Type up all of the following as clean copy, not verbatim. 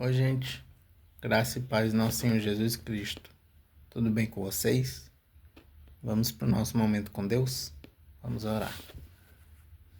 Oi, gente. Graça e paz, nosso Senhor Jesus Cristo. Tudo bem com vocês? Vamos para o nosso momento com Deus? Vamos orar.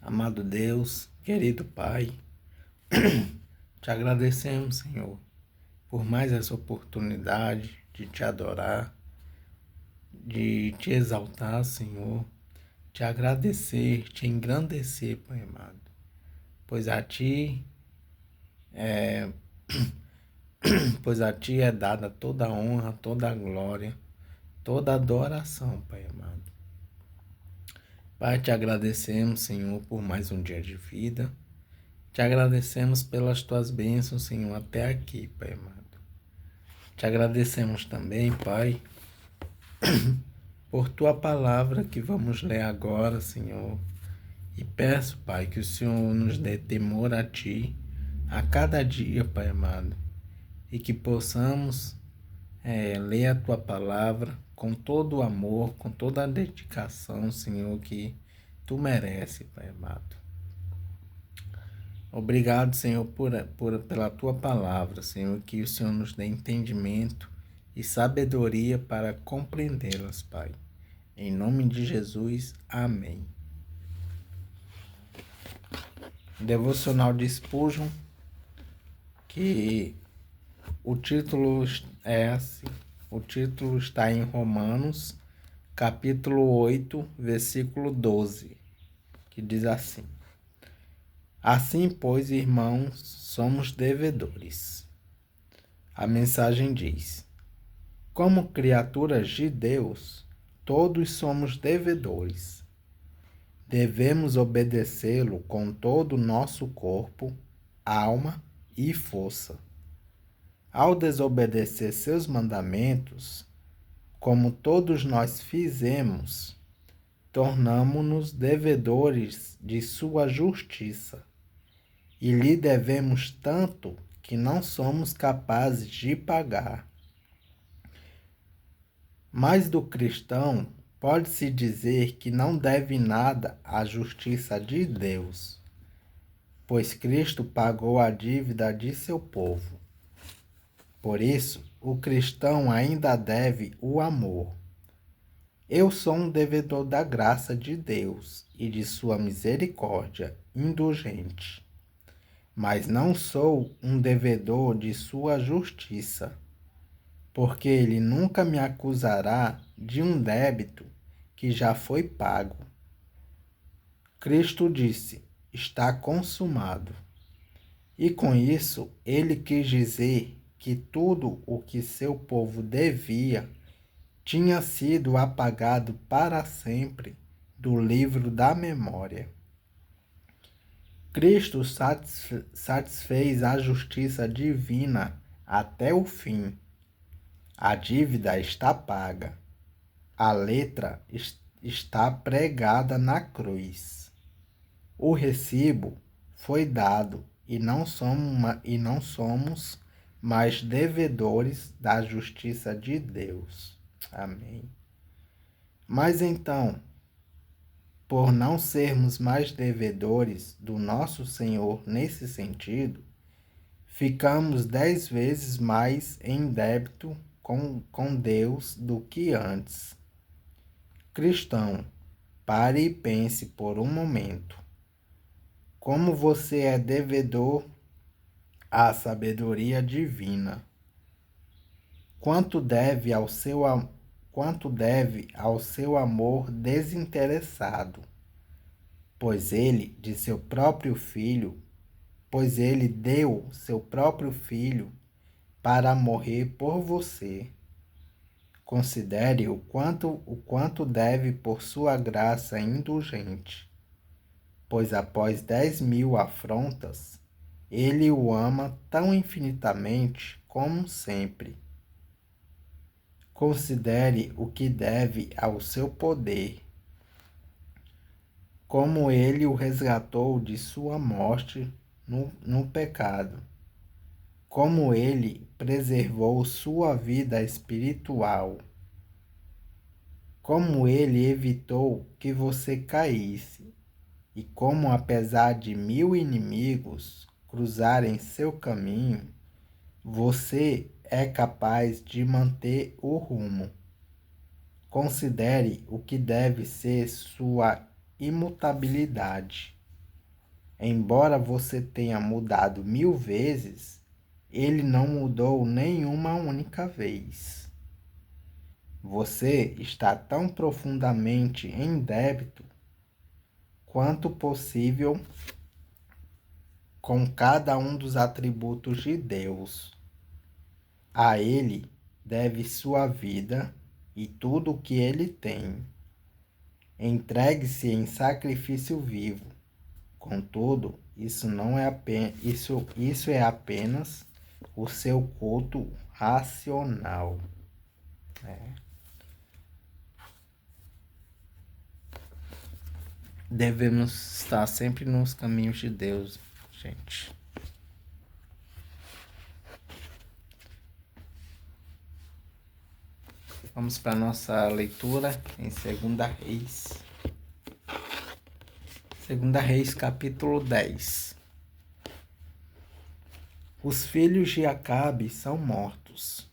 Amado Deus, querido Pai, te agradecemos, Senhor, por mais essa oportunidade de te adorar, de te exaltar, Senhor, te agradecer, te engrandecer, Pai amado, pois a Ti pois a Ti é dada toda a honra, toda a glória, toda a adoração, Pai amado. Pai, te agradecemos, Senhor, por mais um dia de vida. Te agradecemos pelas tuas bênçãos, Senhor, até aqui, Pai amado. Te agradecemos também, Pai, por tua palavra que vamos ler agora, Senhor. E peço, Pai, que o Senhor nos dê temor a Ti a cada dia, Pai amado. E que possamos ler a tua palavra com todo o amor, com toda a dedicação, Senhor, que Tu mereces, Pai amado. Obrigado, Senhor, pela tua palavra, Senhor, que o Senhor nos dê entendimento e sabedoria para compreendê-las, Pai. Em nome de Jesus, amém. Devocional de Spurgeon, que o título é assim, o título está em Romanos, capítulo 8, versículo 12, que diz assim: Assim, pois, irmãos, somos devedores. A mensagem diz: como criaturas de Deus, todos somos devedores. Devemos obedecê-lo com todo o nosso corpo, alma e força. Ao desobedecer seus mandamentos, como todos nós fizemos, tornamo-nos devedores de sua justiça e lhe devemos tanto que não somos capazes de pagar. Mas do cristão pode-se dizer que não deve nada à justiça de Deus, pois Cristo pagou a dívida de seu povo. Por isso, o cristão ainda deve o amor. Eu sou um devedor da graça de Deus e de sua misericórdia indulgente, mas não sou um devedor de sua justiça, porque ele nunca me acusará de um débito que já foi pago. Cristo disse: está consumado. E com isso, ele quis dizer que tudo o que seu povo devia tinha sido apagado para sempre do livro da memória. Cristo satisfez a justiça divina até o fim. A dívida está paga. A letra está pregada na cruz. O recibo foi dado e não somos mais devedores da justiça de Deus. Amém. Mas então, por não sermos mais devedores do nosso Senhor nesse sentido, ficamos 10 vezes mais em débito com Deus do que antes. Cristão, pare e pense por um momento. Como você é devedor à sabedoria divina? Quanto deve ao seu amor desinteressado? Pois ele deu seu próprio filho para morrer por você. Considere o quanto deve por sua graça indulgente, pois após 10.000 afrontas, ele o ama tão infinitamente como sempre. Considere o que deve ao seu poder, como ele o resgatou de sua morte no pecado, como ele preservou sua vida espiritual, como ele evitou que você caísse, e como, apesar de 1000 inimigos cruzarem seu caminho, Você é capaz de manter o rumo. Considere o que deve ser sua imutabilidade. Embora você tenha mudado 1000 vezes, ele não mudou nenhuma única vez. Você está tão profundamente em débito quanto possível com cada um dos atributos de Deus. A Ele deve sua vida e tudo o que Ele tem. Entregue-se em sacrifício vivo. Contudo, isso é apenas o seu culto racional. Devemos estar sempre nos caminhos de Deus, gente. Vamos para a nossa leitura em 2 Reis. 2 Reis, capítulo 10. Os filhos de Acabe são mortos.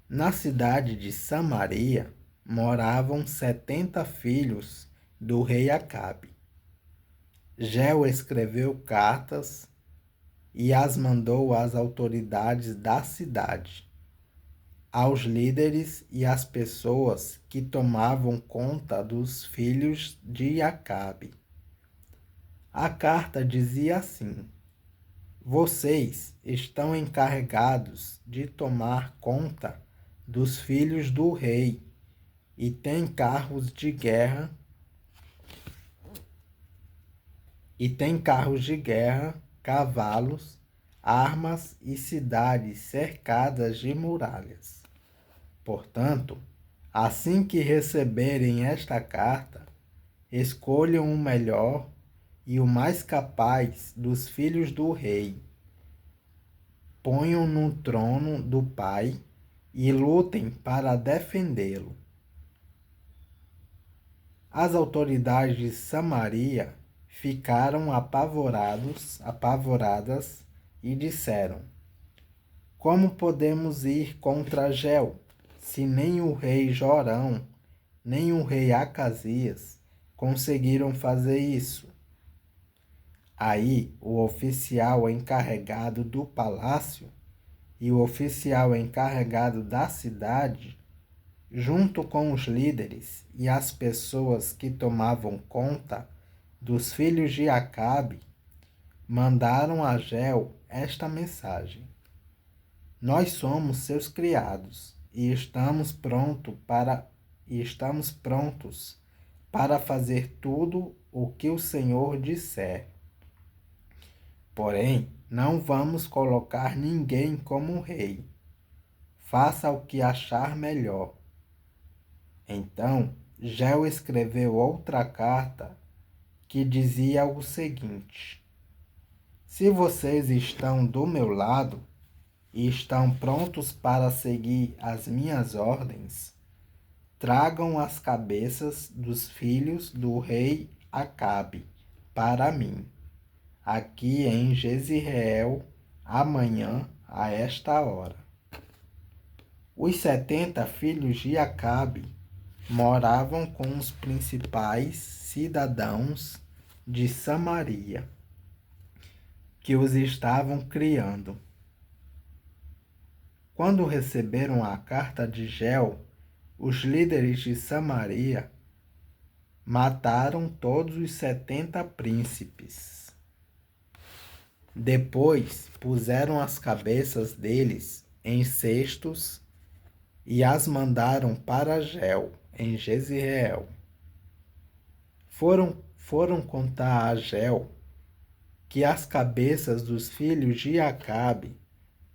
Na cidade de Samaria moravam 70 filhos do rei Acabe. Jeu escreveu cartas e as mandou às autoridades da cidade, aos líderes e às pessoas que tomavam conta dos filhos de Acabe. A carta dizia assim: vocês estão encarregados de tomar conta dos filhos do rei e têm carros de guerra cavalos, armas e cidades cercadas de muralhas. Portanto, assim que receberem esta carta, escolham o melhor e o mais capaz dos filhos do rei. Ponham no trono do pai e lutem para defendê-lo. As autoridades de Samaria ficaram apavoradas e disseram: como podemos ir contra Jeu, se nem o rei Jorão, nem o rei Acasias conseguiram fazer isso? Aí o oficial encarregado do palácio e o oficial encarregado da cidade, junto com os líderes e as pessoas que tomavam conta dos filhos de Acabe, mandaram a Jeu esta mensagem: nós somos seus criados e estamos prontos para fazer tudo o que o Senhor disser. Porém, não vamos colocar ninguém como rei. Faça o que achar melhor. Então, Jeu escreveu outra carta que dizia o seguinte: se vocês estão do meu lado e estão prontos para seguir as minhas ordens, tragam as cabeças dos filhos do rei Acabe para mim, aqui em Jezreel, amanhã a esta hora. Os 70 filhos de Acabe moravam com os principais cidadãos de Samaria, que os estavam criando. Quando receberam a carta de Jeu, os líderes de Samaria mataram todos os 70 príncipes. Depois puseram as cabeças deles em cestos e as mandaram para Jeu, em Jezreel. Foram contar a Jeu que as cabeças dos filhos de Acabe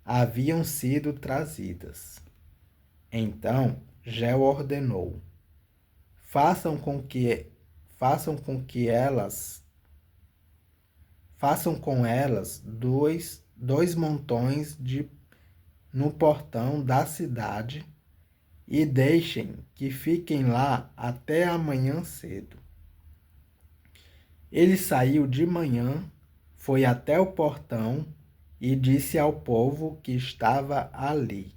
haviam sido trazidas. Então Jeu ordenou: façam com elas dois montões no portão da cidade e deixem que fiquem lá até amanhã cedo. Ele saiu de manhã, foi até o portão e disse ao povo que estava ali: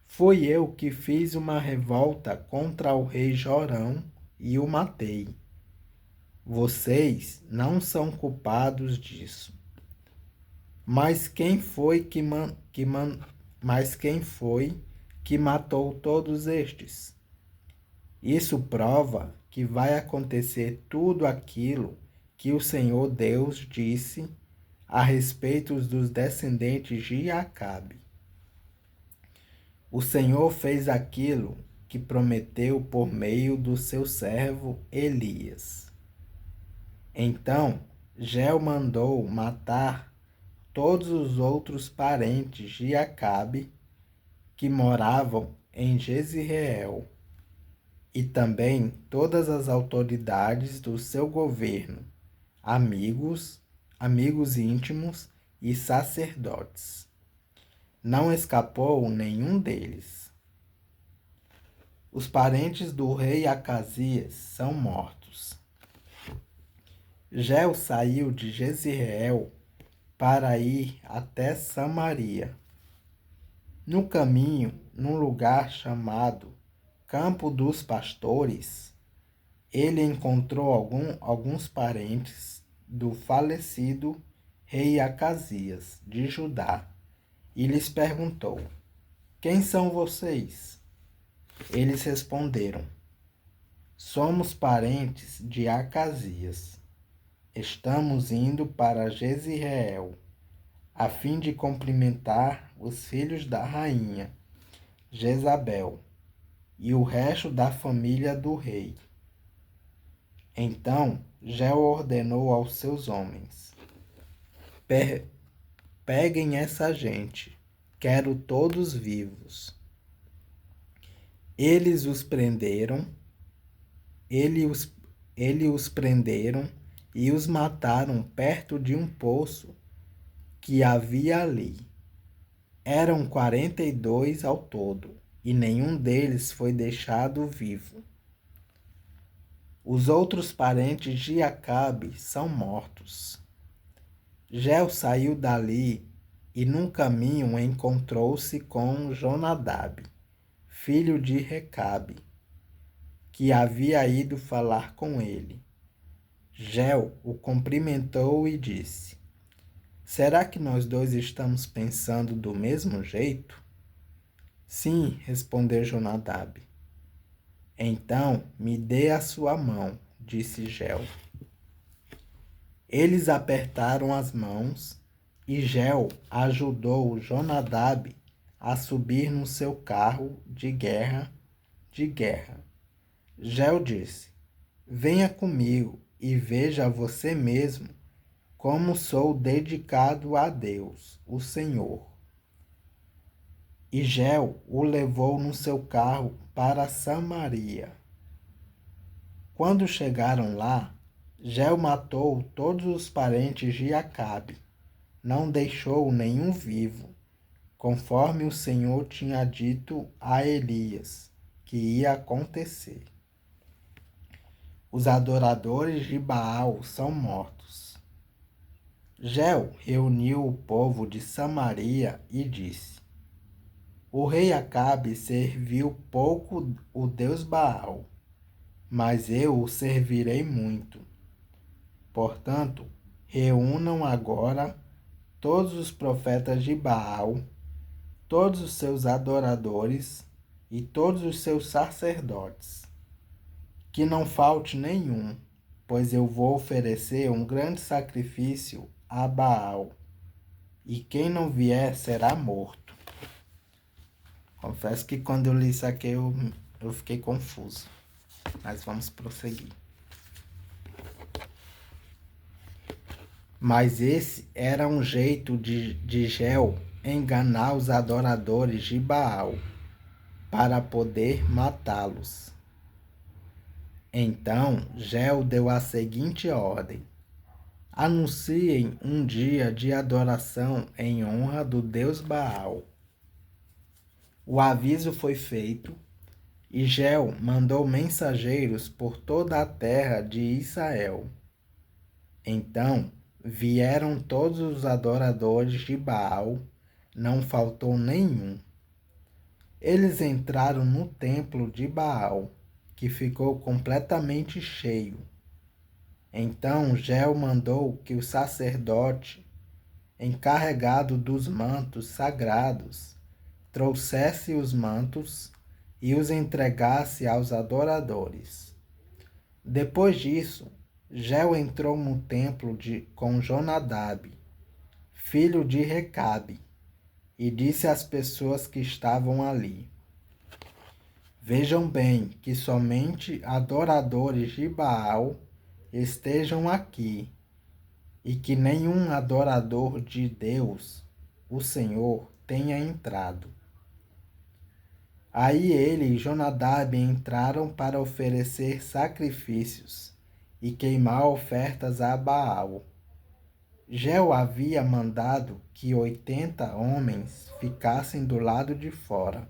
Fui eu que fiz uma revolta contra o rei Jorão e o matei. Vocês não são culpados disso. Mas quem foi mas quem foi que matou todos estes? Isso prova que vai acontecer tudo aquilo que o Senhor Deus disse a respeito dos descendentes de Acabe. O Senhor fez aquilo que prometeu por meio do seu servo Elias. Então, Jeu mandou matar todos os outros parentes de Acabe que moravam em Jezreel e também todas as autoridades do seu governo, amigos íntimos e sacerdotes. Não escapou nenhum deles. Os parentes do rei Acasias são mortos. Jeu saiu de Jezreel para ir até Samaria. No caminho, num lugar chamado Campo dos Pastores, ele encontrou alguns parentes do falecido rei Acasias de Judá e lhes perguntou: Quem são vocês? Eles responderam: Somos parentes de Acasias. Estamos indo para Jezreel, a fim de cumprimentar os filhos da rainha Jezabel e o resto da família do rei. Então Jeu ordenou aos seus homens: Peguem essa gente, quero todos vivos. Eles os prenderam, ele os prenderam e os mataram perto de um poço que havia ali. Eram 42 ao todo, e nenhum deles foi deixado vivo. Os outros parentes de Acabe são mortos. Jeu saiu dali e num caminho encontrou-se com Jonadab, filho de Recabe, que havia ido falar com ele. Jeu o cumprimentou e disse: Será que nós dois estamos pensando do mesmo jeito? Sim, respondeu Jonadab. Então me dê a sua mão, disse Jeu. Eles apertaram as mãos e Jeu ajudou Jonadab a subir no seu carro de guerra. Jeu disse: Venha comigo e veja você mesmo como sou dedicado a Deus, o Senhor. E Jeu o levou no seu carro para Samaria. Quando chegaram lá, Jeu matou todos os parentes de Acabe, não deixou nenhum vivo, conforme o Senhor tinha dito a Elias que ia acontecer. Os adoradores de Baal são mortos. Jeu reuniu o povo de Samaria e disse: O rei Acabe serviu pouco o Deus Baal, mas eu o servirei muito. Portanto, reúnam agora todos os profetas de Baal, todos os seus adoradores e todos os seus sacerdotes. Que não falte nenhum, pois eu vou oferecer um grande sacrifício a Baal, e quem não vier será morto. Confesso que quando eu li isso aqui eu fiquei confuso, mas vamos prosseguir. Mas esse era um jeito de Jeu enganar os adoradores de Baal para poder matá-los. Então Jeu deu a seguinte ordem: Anunciem um dia de adoração em honra do Deus Baal. O aviso foi feito e Jeu mandou mensageiros por toda a terra de Israel. Então vieram todos os adoradores de Baal, não faltou nenhum. Eles entraram no templo de Baal, que ficou completamente cheio. Então Geu mandou que o sacerdote, encarregado dos mantos sagrados, trouxesse os mantos e os entregasse aos adoradores. Depois disso, Geu entrou no templo com Jonadab, filho de Recabe, e disse às pessoas que estavam ali: Vejam bem que somente adoradores de Baal estejam aqui, e que nenhum adorador de Deus, o Senhor, tenha entrado. Aí ele e Jonadab entraram para oferecer sacrifícios e queimar ofertas a Baal. Geu havia mandado que 80 homens ficassem do lado de fora,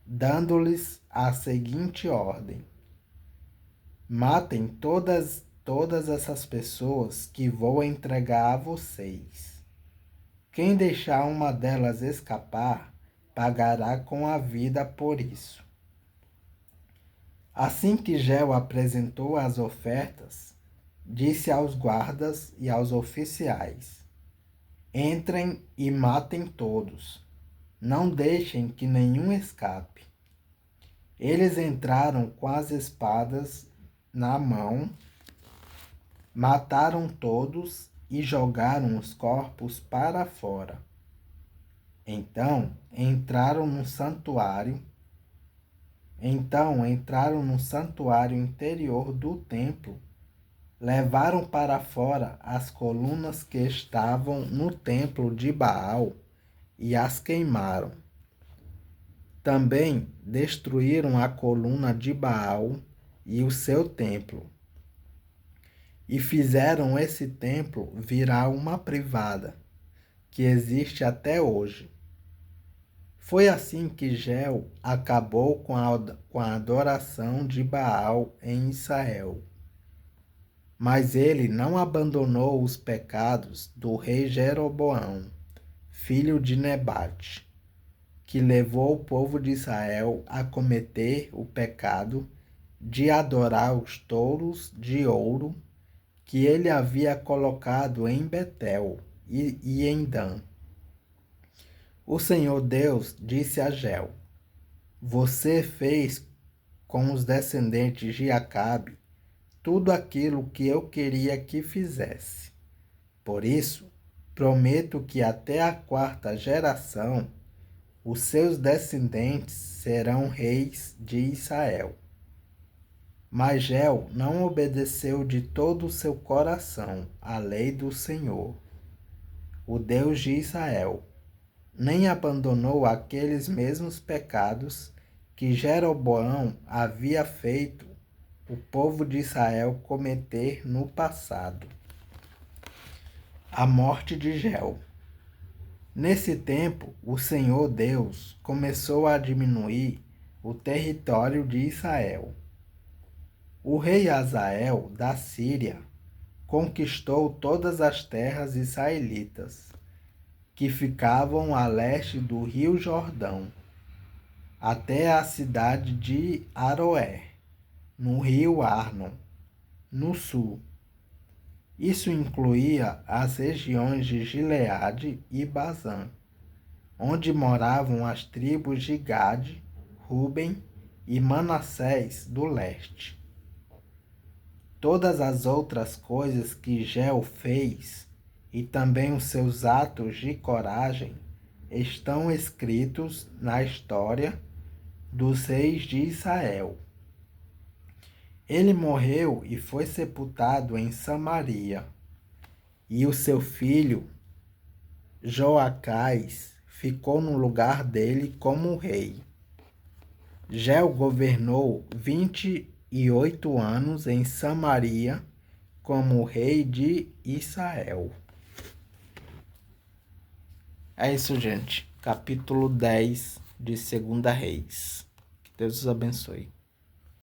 dando-lhes a seguinte ordem: matem todas essas pessoas que vou entregar a vocês. Quem deixar uma delas escapar, pagará com a vida por isso. Assim que Geu apresentou as ofertas, disse aos guardas e aos oficiais: Entrem e matem todos. Não deixem que nenhum escape. Eles entraram com as espadas na mão, mataram todos e jogaram os corpos para fora. Então entraram no santuário interior do templo, levaram para fora as colunas que estavam no templo de Baal e as queimaram. Também destruíram a coluna de Baal e o seu templo, e fizeram esse templo virar uma privada, que existe até hoje. Foi assim que Geu acabou com a adoração de Baal em Israel. Mas ele não abandonou os pecados do rei Jeroboão, filho de Nebate, que levou o povo de Israel a cometer o pecado de adorar os touros de ouro que ele havia colocado em Betel e em Dan. O Senhor Deus disse a Geu: Você fez com os descendentes de Acabe tudo aquilo que eu queria que fizesse. Por isso, prometo que até a 4ª geração, os seus descendentes serão reis de Israel. Mas Geu não obedeceu de todo o seu coração à lei do Senhor, o Deus de Israel, nem abandonou aqueles mesmos pecados que Jeroboão havia feito o povo de Israel cometer no passado. A morte de Geu. Nesse tempo, o Senhor Deus começou a diminuir o território de Israel. O rei Hazael da Síria conquistou todas as terras israelitas que ficavam a leste do rio Jordão, até a cidade de Aroer, no rio Arnon, no sul. Isso incluía as regiões de Gileade e Bazã, onde moravam as tribos de Gade, Ruben e Manassés do leste. Todas as outras coisas que Geu fez e também os seus atos de coragem estão escritos na história dos reis de Israel. Ele morreu e foi sepultado em Samaria, e o seu filho Joacás ficou no lugar dele como rei. Geu governou 28 anos em Samaria como rei de Israel. É isso, gente. Capítulo 10 de 2 Reis. Que Deus os abençoe.